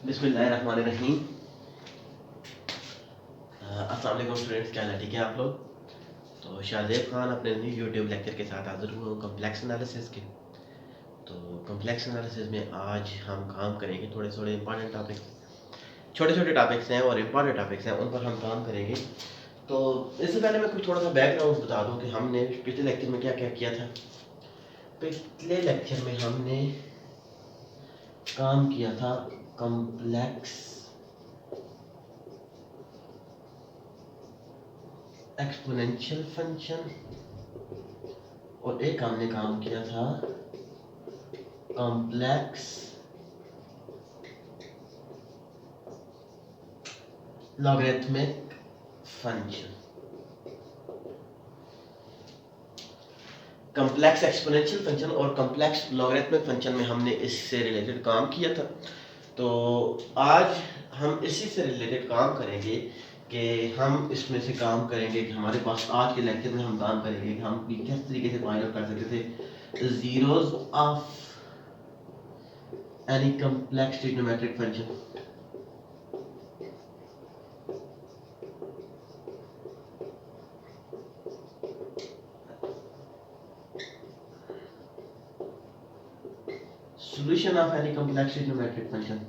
बिस्मिल्लाहिर्रहमानिर्रहीम। अस्सलाम वालेकुम स्टूडेंट्स, क्या हाल है? ठीक है आप लोग? तो शाहज़ेब खान अपने न्यू यूट्यूब लेक्चर के साथ हाजिर हुआ हूँ कम्प्लेक्स एनालिसिस के। तो कम्प्लेक्स एनालिसिस में आज हम काम करेंगे थोड़े थोड़े इंपॉर्टेंट टॉपिक्स, छोटे छोटे टॉपिक्स हैं और इम्पॉर्टेंट टॉपिक्स हैं, उन पर हम काम करेंगे। तो इससे पहले मैं कुछ थोड़ा सा बैकग्राउंड बता दूँ कि हमने पिछले लेक्चर में क्या क्या किया था। पिछले लेक्चर में हमने काम किया था कम्प्लेक्स एक्सपोनेंशियल फंक्शन और एक हमने काम किया था complex logarithmic function. Complex exponential function और कॉम्प्लेक्स लॉगरिथमिक फंक्शन में हमने इससे रिलेटेड काम किया था। तो आज हम इसी से रिलेटेड काम करेंगे कि हम इसमें से काम करेंगे कि हमारे पास आज के लेक्चर में हम काम करेंगे कि हम किस तरीके से फाइंड आउट कर सकते थे zeros of any complex trigonometric function. Solution of any complex trigonometric function.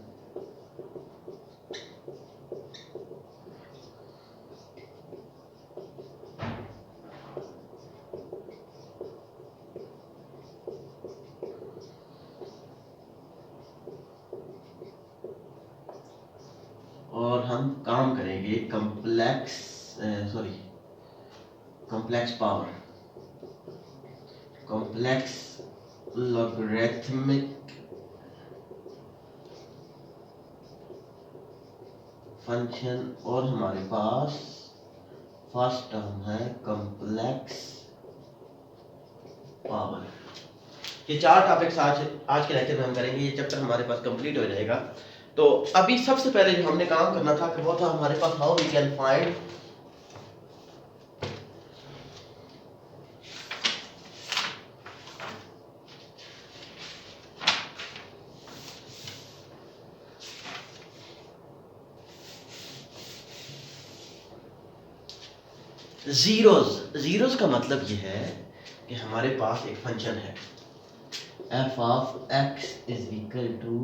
और हम काम करेंगे complex power, complex logarithmic function और हमारे पास फर्स्ट टर्म है कॉम्प्लेक्स पावर। ये चार टॉपिक्स आज के लेक्चर में हम करेंगे। ये चैप्टर हमारे पास कंप्लीट हो जाएगा। तो अभी सबसे पहले जो हमने काम करना था वो था हमारे पास how we can find zeros का मतलब ये है कि हमारे पास एक फंक्शन है f of x is equal to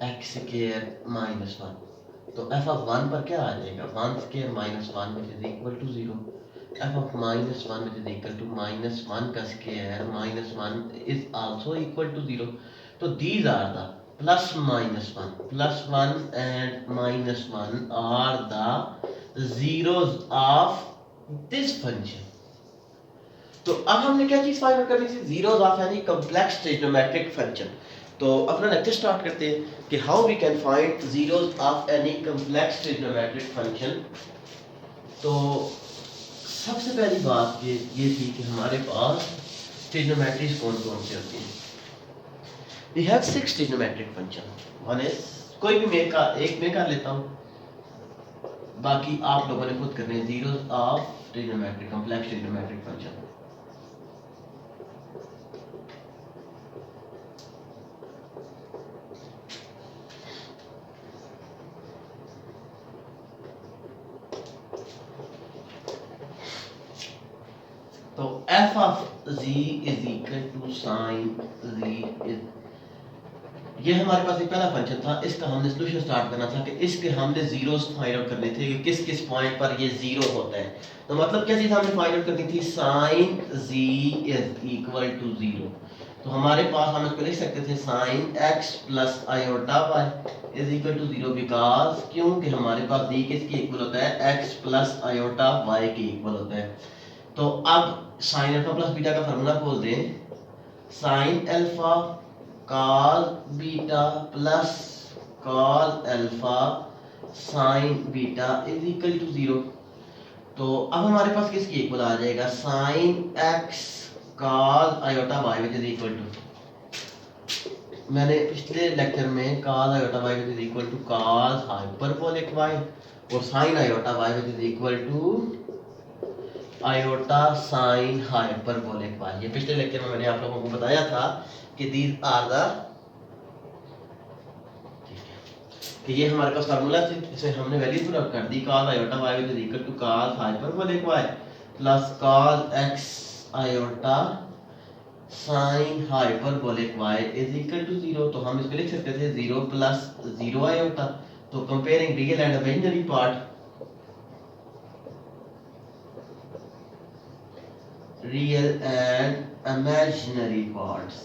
x square minus one. तो एफ ऑफ वन पर क्या आ जाएगा? One square minus one which is equal to zero. F of minus one which is equal to minus one का square minus one is also equal to zero. तो these are the plus one and minus one are the zeros of this function। तो अब हमने क्या चीज find out करनी थी? zeros of any complex trigonometric function। तो अपना लेक्चर स्टार्ट करते हैं कि how we can find zeros of any complex trigonometric function। तो सबसे पहली बात ये थी कि हमारे पास ट्रिग्नोमेट्रीज कौन कौन से होती हैं। We have 6 trigonometric function। One is, कोई भी एक मैं कर लेता हूँ, बाकी आप लोगों ने खुद करने हैं। Zeros of trigonometric complex trigonometric function. तो f of z is equal to sine z is, ये हमारे पास एक पहला फंक्शन था। इसका हमने सॉल्यूशन स्टार्ट करना था कि इसके हमने जीरोस फाइंड आउट करने थे कि किस किस पॉइंट पर ये जीरो होता है। तो मतलब क्या चीज हमने फाइंड आउट करनी थी? Sine z is equal to zero. तो हमारे पास हम इसको लिख सकते थे sine x plus iota y is equal to zero, because क्योंकि हमारे पास z किसके इक्वल होता है? x प्लस आयोटा y के इक्वल होता है। तो अब साइन अल्फा प्लस बीटा का फार्मूला खोल दें। Sine alpha cos beta plus cos alpha sine beta is equal to zero. तो अब हमारे पास किसकी इक्वल आ जाएगा? Sine x cos iota y which is equal to, मैंने पिछले लेक्चर में cos iota y which is equal to cos hyperbolic y और sine iota y which is equal to iota sine hyperbolic y. ये पिछले lecture में मैंने आप लोगों को बताया था कि दीज आर द, कि ये हमारे पास फार्मूला थे, इसमें हमने वैल्यू पुट आउट कर दी। cos iota y is equal to cos hyperbolic y plus cos x iota sin hyperbolic y is equal to 0। तो हम इसको लिख सकते थे 0 प्लस 0 iota। तो comparing real and imaginary part, real and imaginary parts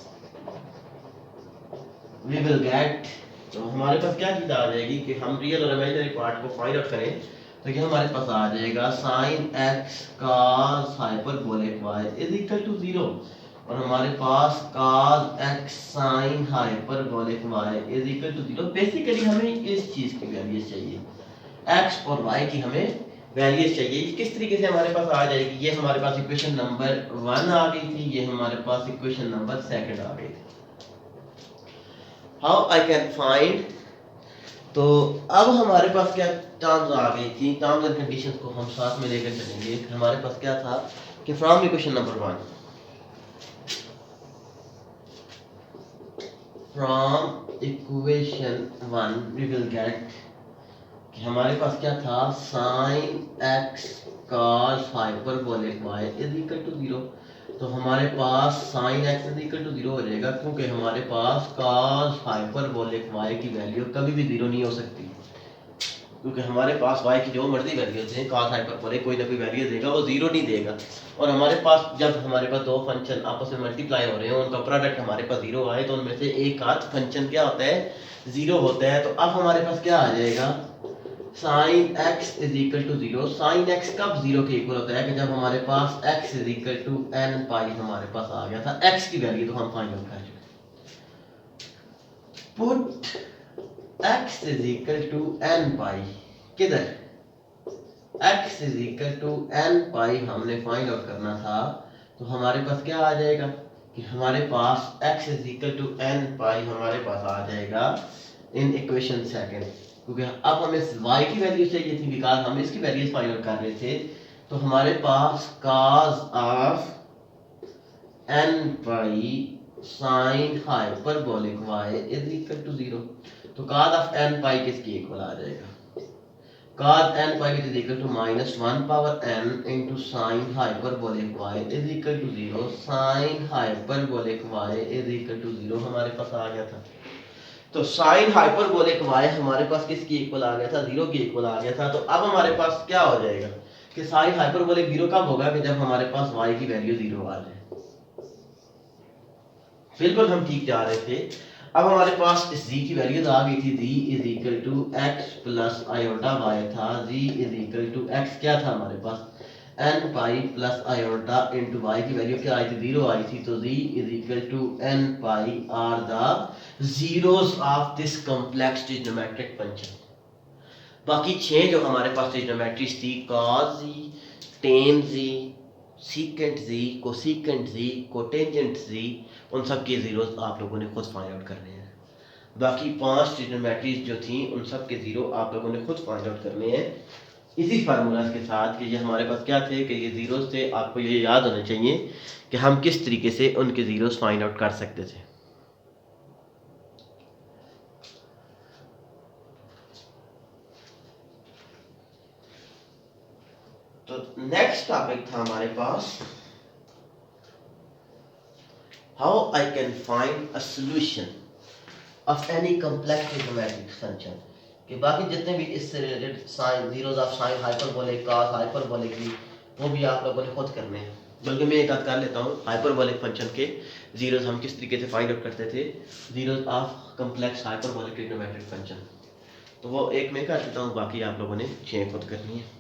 we will get। तो हमारे पास क्या चीज़ आ जाएगी कि हम रियल और इमेजिनरी पार्ट को फाइंड आउट करें, तो ये हमारे पास आ जाएगा sin x cos hyperbolic y is equal to 0 और हमारे पास cos x sin hyperbolic y is equal to 0। Basically हमें इस चीज़ की वैल्यूज चाहिए, x और y की हमें वैल्यूज चाहिए। किस तरीके से हमारे पास आ जाएगी, ये हमारे पास इक्वेशन नंबर 1 आ गई थी, ये हमारे पास इक्वेशन नंबर 2 आ गई थी। हाउ आई कैन फाइंड, तो अब हमारे पास क्या टर्म्स आ गई थी, टर्म्स एंड कंडीशंस को हम साथ में लेकर चलेंगे। हमारे पास क्या था कि from equation number 1, from equation 1 we will get कि हमारे पास क्या था sin x cos hyperbolic y is equal to 0। तो हमारे पास sin x is equal to 0 हो जाएगा, क्योंकि हमारे पास cos हाइपरबोलिक y की वैल्यू कभी भी 0 नहीं हो सकती, क्योंकि हमारे पास y की जो मर्जी वैल्यूज हैं, cos हाइपरबोलिक कोई ना कोई वैल्यू देगा, वो 0 नहीं देगा। और हमारे पास जब हमारे पास दो फंक्शन आपस में मल्टीप्लाई हो रहे हैं, उनका प्रोडक्ट हमारे पास 0 आए, तो उनमें से एक आध फंक्शन क्या होता है 0 होता है। तो अब हमारे पास क्या आ जाएगा sin x is equal to 0। sin x कब 0 के इक्वल होता है कि जब हमारे पास x is equal to n pi हमारे पास आ गया था, x की वैल्यू तो हम फाइंड आउट कर चुके। Put x is equal to n pi, किधर x is equal to n pi हमने फाइंड आउट करना था। तो हमारे पास क्या आ जाएगा कि हमारे पास x is equal to n pi हमारे पास आ जाएगा इन इक्वेशन सेकंड, क्योंकि अब हमें y की वैल्यू चाहिए थी, बिकॉज हम इसकी वैल्यूज फाइंड आउट कर रहे थे। तो हमारे पास cos of n pi sin hyperbolic y is equal to 0। तो cos ऑफ n पाई किसकी इक्वल आ जाएगा, cos n pi is equal to -1 power n into sin hyperbolic y is equal to 0। sin hyperbolic y is equal to 0 हमारे पास आ गया था। तो sin hyperbolic y हमारे पास किसकी इक्वल आ गया था, 0 की इक्वल आ गया था। तो अब हमारे पास क्या हो जाएगा कि sin हाइपरबोलिक 0 कब होगा कि जब हमारे पास y की वैल्यू 0 आ जाए। बिल्कुल हम ठीक जा रहे थे। अब हमारे पास इस z की वैल्यूज आ गई थी, z is equal to x plus iota y था। z is equal to x क्या था हमारे पास n pi plus iota into y की वैल्यू क्या आई थी, 0 आई थी। तो z is equal to n pi are the zeros of this complex trigonometric function. बाकी 6 जो हमारे पास ट्रिग्नोमेट्रीज थी, cos z, tan z, secant z, cosecant z, cotangent z, उन सब के जीरोस आप लोगों ने खुद फाइंड आउट करने हैं। बाकी 5 ट्रिग्नोमेट्रीज जो थी उन सब के जीरो आप लोगों ने खुद फाइंड आउट करने हैं इसी फार्मूला के साथ कि ये हमारे पास क्या थे कि ये जीरोस थे। आपको ये याद होना चाहिए कि हम किस तरीके से उनके जीरोस फाइंड आउट कर सकते थे। तो नेक्स्ट टॉपिक था हमारे पास how I can find a solution of any complex trigonometric function. कि बाकी जितने भी इससे related sine zeros of sine hyperbolic cos hyperbolic भी वो भी आप लोगों ने खुद करने हैं। बल्कि मैं एक बात कर लेता हूँ, हाइपरबोलिक फंक्शन के जीरोस हम किस तरीके से फाइंड आउट करते थे, zeros of complex hyperbolic trigonometric function. तो वो एक मैं कर देता हूँ, बाकी आप लोगों ने 6 खुद करनी है।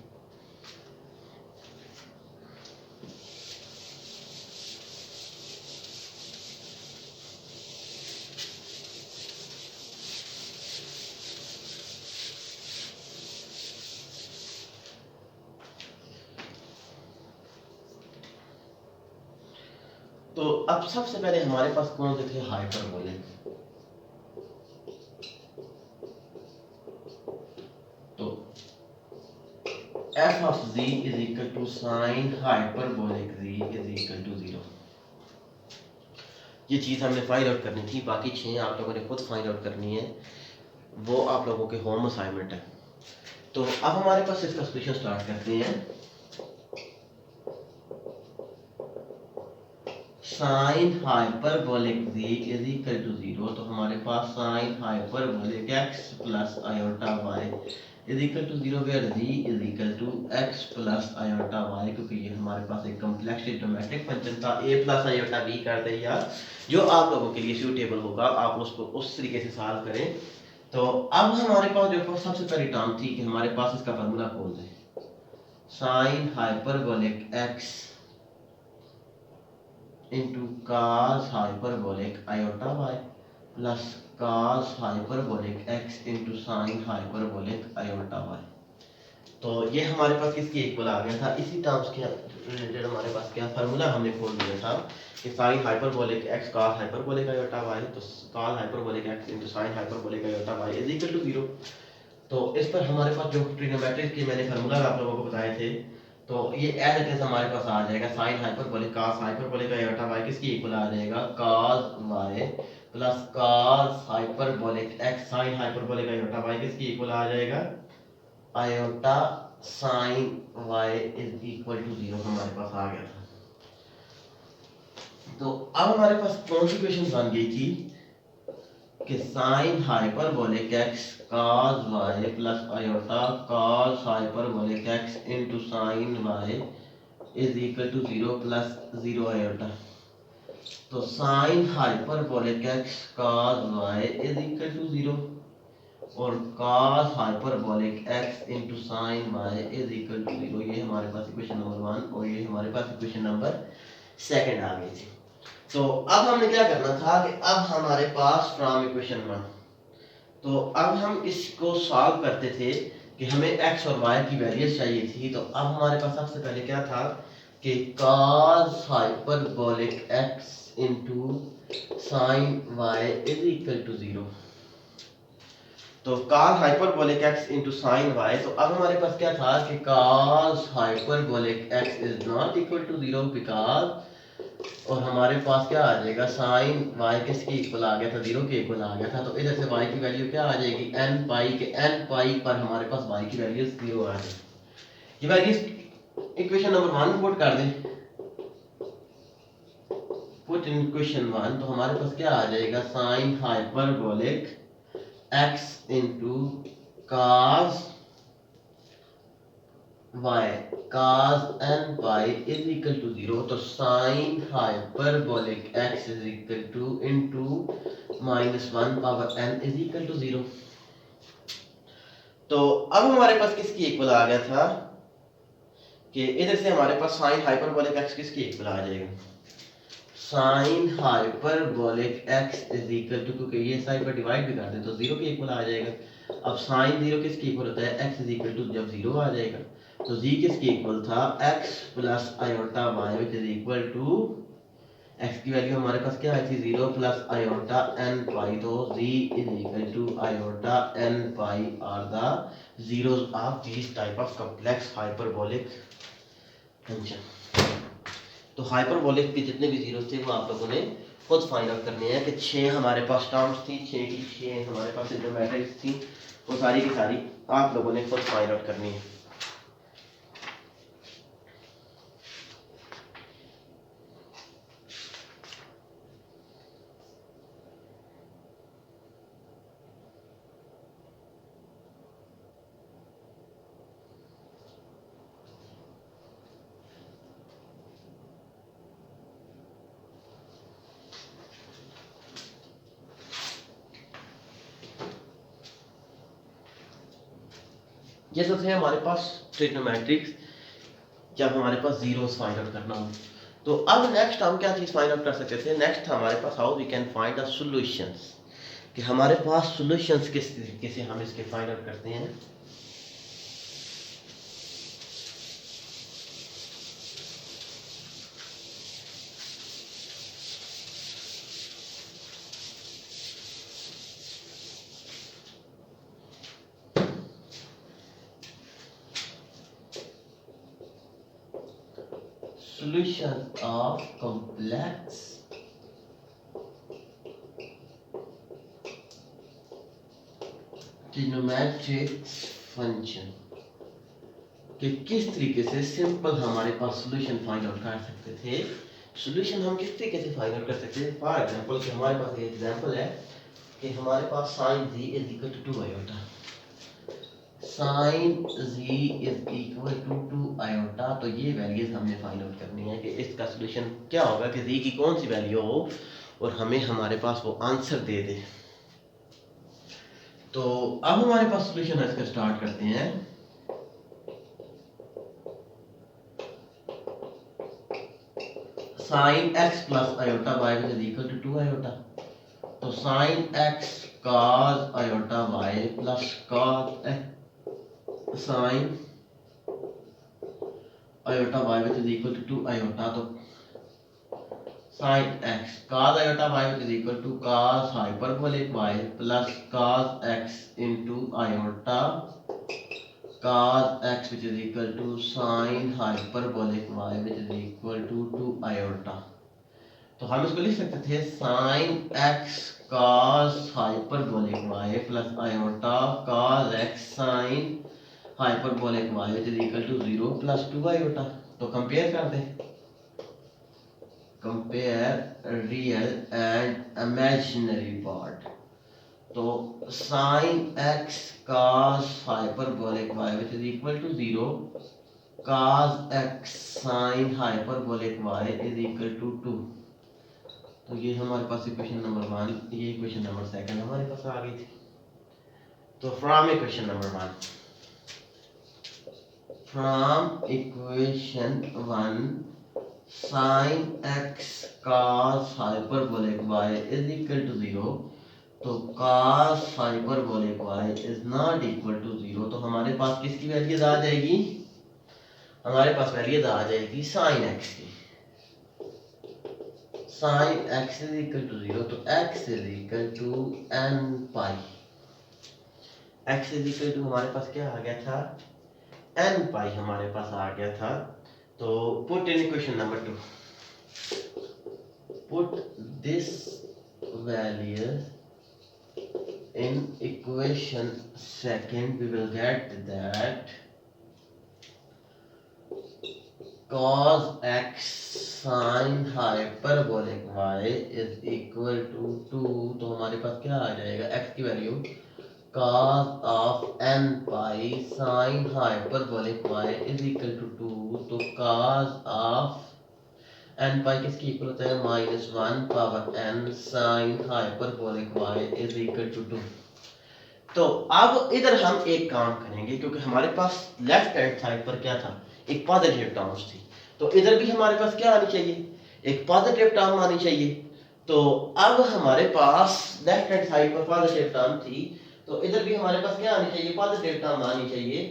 तो अब सबसे पहले हमारे पास कौन से थे, हाइपरबोलिक। तो f of z is equal to sin hyperbolic z is equal to 0। ये चीज़ हमने फाइंड आउट करनी थी, बाकी 6 आप लोगों ने खुद फाइंड आउट करनी है। वो आप लोगों के होम असाइनमेंट है। तो अब हमारे पास इसका सोल्यूशन स्टार्ट करते हैं। Sine hyperbolic z is equal to 0, तो हमारे पास sine hyperbolic x plus iota y is equal to 0 where z is equal to x plus iota y, क्योंकि ये हमारे पास एक कम्प्लेक्स ट्रिग्नोमेट्रिक फंक्शन था। a प्लस आयोटा b कर दे, या जो आप लोगों के लिए सूटेबल होगा आप उसको उस तरीके से सॉल्व करें। तो अब हमारे पास जो सबसे पहली टर्म थी कि हमारे पास इसका फार्मूला खोल दें, sine hyperbolic x into cos hyperbolic iota y plus cos hyperbolic x into sine hyperbolic iota y। तो ये हमारे पास किसके इक्वल आ गया था, इसी टर्म्स के रिलेटेड हमारे पास क्या फार्मूला हमने खोल दिया था कि sine hyperbolic x cos hyperbolic iota y, तो cos hyperbolic x into sine hyperbolic iota y is equal to 0। तो इस पर हमारे पास जो ट्रिग्नोमेट्रिक के मैंने फार्मूला आप लोगों को बताए थे, तो ये एज इट इज हमारे पास आ जाएगा sine hyperbolic cos hyperbolic iota y किसकी इक्वल आ जाएगा, cos y plus cos hyperbolic x sine hyperbolic iota y किसकी इक्वल आ जाएगा, iota sine y is equal to 0 हमारे पास आ गया था। तो अब हमारे पास कौन सी इक्वेशन बन गई थी कि sine hyperbolic x cos y plus iota cos hyperbolic x into sine y is equal to 0 plus 0 iota. तो sine hyperbolic x cos y is equal to 0 और cos hyperbolic x into sine y is equal to 0। ये हमारे पास equation number 1 और ये हमारे पास equation number 2 आ गई थी। तो अब हमने क्या करना था कि अब हमारे पास फ्रॉम इक्वेशन 1, तो अब हम इसको सॉल्व करते थे कि हमें x और y की वैल्यूज चाहिए थी। तो अब हमारे पास सबसे पहले क्या था कि cos hyperbolic x into sine y is equal to 0। तो cos hyperbolic x into sine y, तो अब हमारे पास क्या था कि cos hyperbolic x is not equal to 0 because, और हमारे पास क्या आ जाएगा साइन y किसके इक्वल आ गया था, 0 के इक्वल आ गया था। तो इधर से y की वैल्यू क्या आ जाएगी, n पाई के n पाई पर हमारे पास y की वैल्यू 0 आ जाएगी। ये वैल्यू इक्वेशन नंबर 1 पुट कर दें, पुट इन इक्वेशन 1, तो हमारे पास क्या आ जाएगा sine hyperbolic x into cos y cos n pi is equal to 0। तो sine hyperbolic x is equal to into -1 power n is equal to 0। तो अब हमारे पास किसकी इक्वल आ गया था कि इधर से हमारे पास साइन हाइपरबोलिक x किसकी इक्वल आ जाएगा, sine hyperbolic x is equal to, क्योंकि ये साइड पर डिवाइड भी कर दे तो 0 के इक्वल आ जाएगा। अब साइन 0 किसके इक्वल होता है, x इज इक्वल टू जब 0 आ जाएगा तो z किसके इक्वल था, x plus iota y which is equal to, x की वैल्यू हमारे पास क्या आई थी 0 प्लस आयोटा n पाई, तो z is equal to iota n pi are the zeros of this type of complex hyperbolic function. तो hyperbolic के जितने भी जीरोस थे वो आप लोगों ने खुद फाइंड आउट करने हैं कि 6 हमारे पास टर्म्स थी, 6 की 6 हमारे पास जो मैट्रिक्स थी वो सारी की सारी आप लोगों ने खुद फाइंड आउट करनी है। ये तो थे हमारे पास ट्रिग्नोमेट्रिक्स जब हमारे पास जीरोस फाइंड आउट करना हो। तो अब नेक्स्ट हम क्या चीज़ फाइंड आउट कर सकते थे, नेक्स्ट हमारे पास how we can find the solutions, कि हमारे पास सॉल्यूशंस किस तरीके से हम इसके फाइंड आउट करते हैं। Solution of complex trigonometric function कि किस तरीके से सिंपल हमारे पास सॉल्यूशन फाइंड आउट कर सकते थे। सॉल्यूशन हम किस तरीके से फाइंड आउट कर सकते थे। फॉर एग्जांपल कि हमारे पास एक एग्जांपल है कि हमारे पास sin z is equal to 2 iota, sin z is equal to 2 iota. तो ये वैल्यूज हमने फाइंड आउट करनी है कि इसका सॉल्यूशन क्या होगा कि z की कौन सी वैल्यू हो और हमें हमारे पास वो आंसर दे दे। तो अब हमारे पास सॉल्यूशन इसका स्टार्ट करते हैं। sin x plus iota y is equal to 2 iota. तो sin x cos iota y plus cos sin iota y is equal to 2 iota. तो sin x cos iota y is equal to cos hyperbolic y plus cos x into iota cos x which is equal to sin hyperbolic y which is equal to 2 iota। तो हम इसको लिख सकते थे sin x cos hyperbolic y plus iota cos x sin hyperbolic y which is equal to 0 plus 2 iota। तो compare कर दे, compare real and imaginary part. तो sin x cos hyperbolic y which is equal to 0 cos x sin hyperbolic y is equal to 2। तो ये हमारे पास equation number 1, ये equation number 2 हमारे पास आ गई थी। तो from equation number 1, from equation 1 sin x cos hyperbolic y is equal to 0। तो cos hyperbolic y is not equal to 0। तो हमारे पास किसकी वैल्यूज आ जाएगी, हमारे पास वैल्यूज आ जाएगी sin x की। sin x is equal to 0। तो x is equal to n pi, x is equal to हमारे पास क्या आ गया था, n पाई हमारे पास आ गया था। तो put in equation number 2, put this values in equation second, we will get that cos x sin hyperbolic y is equal to 2। तो हमारे पास क्या आ जाएगा, x की value cos of n pi sin hyperbolic y is equal to 2। तो cos of n पाई किसकी equal होता है, -1 power n sin hyperbolic y is equal to 2। तो अब इधर हम एक काम करेंगे क्योंकि हमारे पास लेफ्ट हैंड साइड पर क्या था, एक पॉजिटिव टर्म्स थी। तो इधर भी हमारे पास क्या आनी चाहिए, एक पॉजिटिव टर्म आनी चाहिए। तो अब हमारे पास लेफ्ट हैंड साइड पर पॉजिटिव टर्म थी, तो इधर भी हमारे पास क्या आनी चाहिए, पॉजिटिव टर्म आनी चाहिए।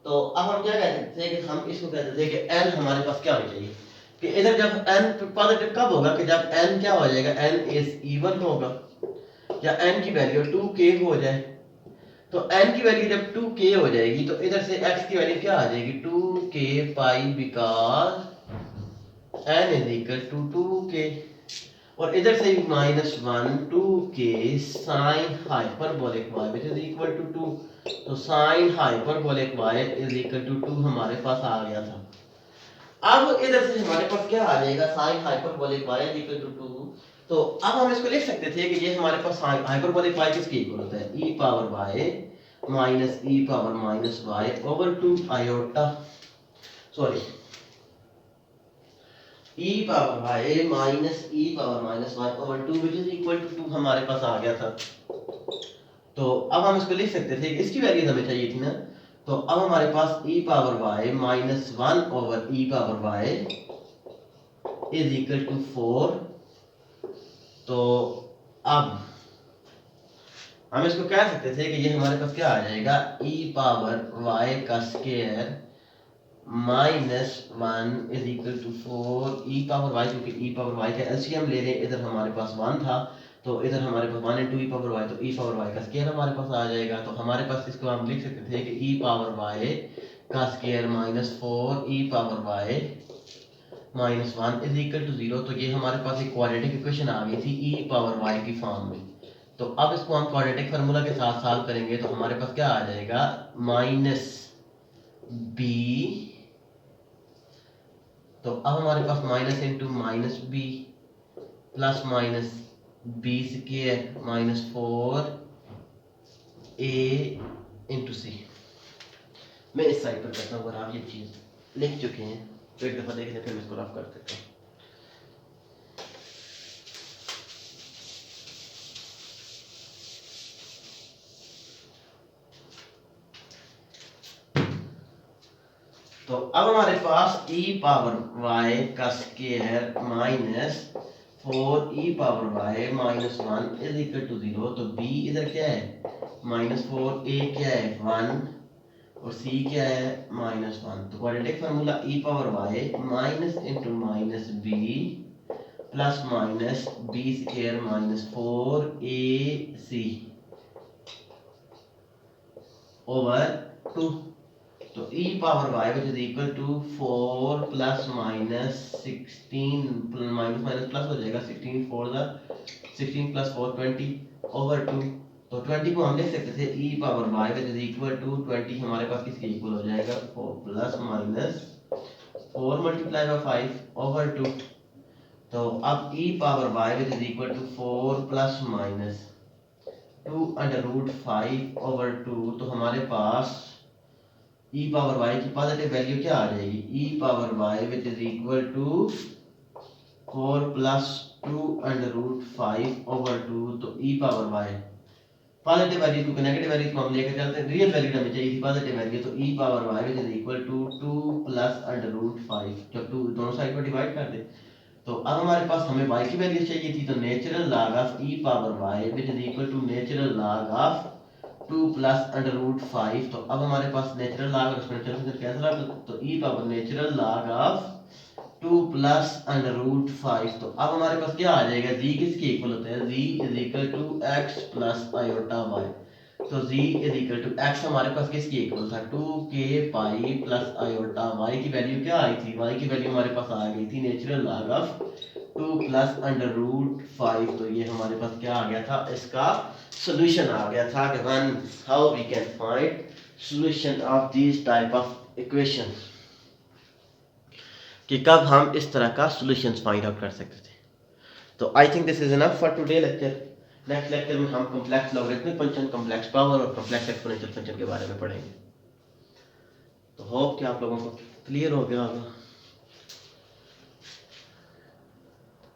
तो अब हम क्या कहते थे कि हम इसको कहते थे कि n हमारे पास क्या होनी चाहिए, कि इधर जब n पॉजिटिव कब होगा, कि जब n क्या हो जाएगा, n इज इवन होगा या n की वैल्यू 2k हो जाए। तो n की वैल्यू जब 2k हो जाएगी तो इधर से x की वैल्यू क्या आ जाएगी, 2k pi, because n is equal to 2k। और इधर से -1 2k sin hyperbolic y which is equal to 2। तो sin hyperbolic y is equal to 2 हमारे पास आ गया था। अब इधर से हमारे पास क्या आ जाएगा, sin hyperbolic y is equal to 2। तो अब हम इसको लिख सकते थे कि ये हमारे पास हाइपरबोलिक y किसके इक्वल होता है, e power y minus e power minus y over 2 iota, sorry e power y minus e power minus y over 2 which is equal to 2 हमारे पास आ गया था। तो अब हम इसको लिख सकते थे, इसकी वैल्यू हमें चाहिए थी ना। तो अब हमारे पास e power y minus 1 over e power y is equal to 4। तो अब हम इसको कह सकते थे कि ये हमारे पास क्या आ जाएगा, e पावर y का square minus 1 is equal to 4 e power y, क्योंकि e पावर y का एलसीएम ले लें, इधर हमारे पास 1 था तो इधर हमारे पास 1 इंटू e पावर y, तो e पावर y का स्क्वायर हमारे पास आ जाएगा। तो हमारे पास इसको हम लिख सकते थे कि e पावर y का square minus 4 e power y minus 1 is equal to 0। तो ये हमारे पास एक क्वाड्रेटिक इक्वेशन आ गई थी e पावर y की फॉर्म में। तो अब इसको हम क्वाड्रेटिक फार्मूला के साथ सॉल्व करेंगे तो हमारे पास क्या आ जाएगा, माइनस बी, तो अब हमारे पास minus into minus b plus minus b square minus 4a into c. मैं इस साइड पर करता हूँ, अगर आप ये चीज़ लिख चुके हैं तो एक दफ़ा देख लें, फिर मैं इसको रफ कर देता हूँ। तो अब हमारे पास e पावर y का square minus 4e power y minus 1 is equal to 0। तो b इधर क्या है माइनस 4, a क्या है 1 और c क्या है माइनस 1। तो quadratic formula e power y minus into minus b plus minus b square minus 4ac over 2। तो e power y which is equal to 4 plus minus 16 minus minus plus हो जाएगा 16 4 16 plus 4 20 over 2। तो 20 को हम लिख सकते थे e power y which is equal to 20 हमारे पास किसके इक्वल हो जाएगा 4 plus minus 4 multiply by 5 over 2। तो अब e power y which is equal to 4 plus minus 2 under root 5 over 2। तो हमारे पास e पावर y की पॉजिटिव वैल्यू क्या आ जाएगी, e power y which is equal to 4 plus 2 under root 5 over 2। तो e power y positive value क्योंकि negative value को हम लेकर चलते हैं, रियल वैल्यू हमें चाहिए थी पॉजिटिव वैल्यू। तो e power y which is equal to 2 plus under root 5। जब 2 दोनों साइड पर डिवाइड कर दे तो अब हमारे पास हमें y की वैल्यू चाहिए थी। तो natural log of e power y which is equal to natural log of 2 plus under root 5। तो अब हमारे पास नेचुरल लॉग और एक्सपोनेंशियल फंक्शन कैंसिल आउट, तो e power natural log of 2 plus under root 5। तो अब हमारे पास क्या आ जाएगा, z किसके इक्वल होता है, z is equal to x plus iota y। तो z is equal to x हमारे पास किसके इक्वल था 2k pi plus iota. y की वैल्यू क्या आई थी, y की वैल्यू हमारे पास आ गई थी natural log of 2 plus under root 5। तो ये हमारे पास क्या आ गया था, इसका सॉल्यूशन आ गया था कि one how we can find solution of this type of equation, कि कब हम इस तरह का सॉल्यूशंस फाइंड आउट कर सकते थे। तो I think this is enough for today lecture. Next lecture में हम complex logarithmic function, complex power और कॉम्प्लेक्स एक्सपोनेंशियल फंक्शन के बारे में पढ़ेंगे। तो होप कि आप लोगों को क्लियर हो गया होगा।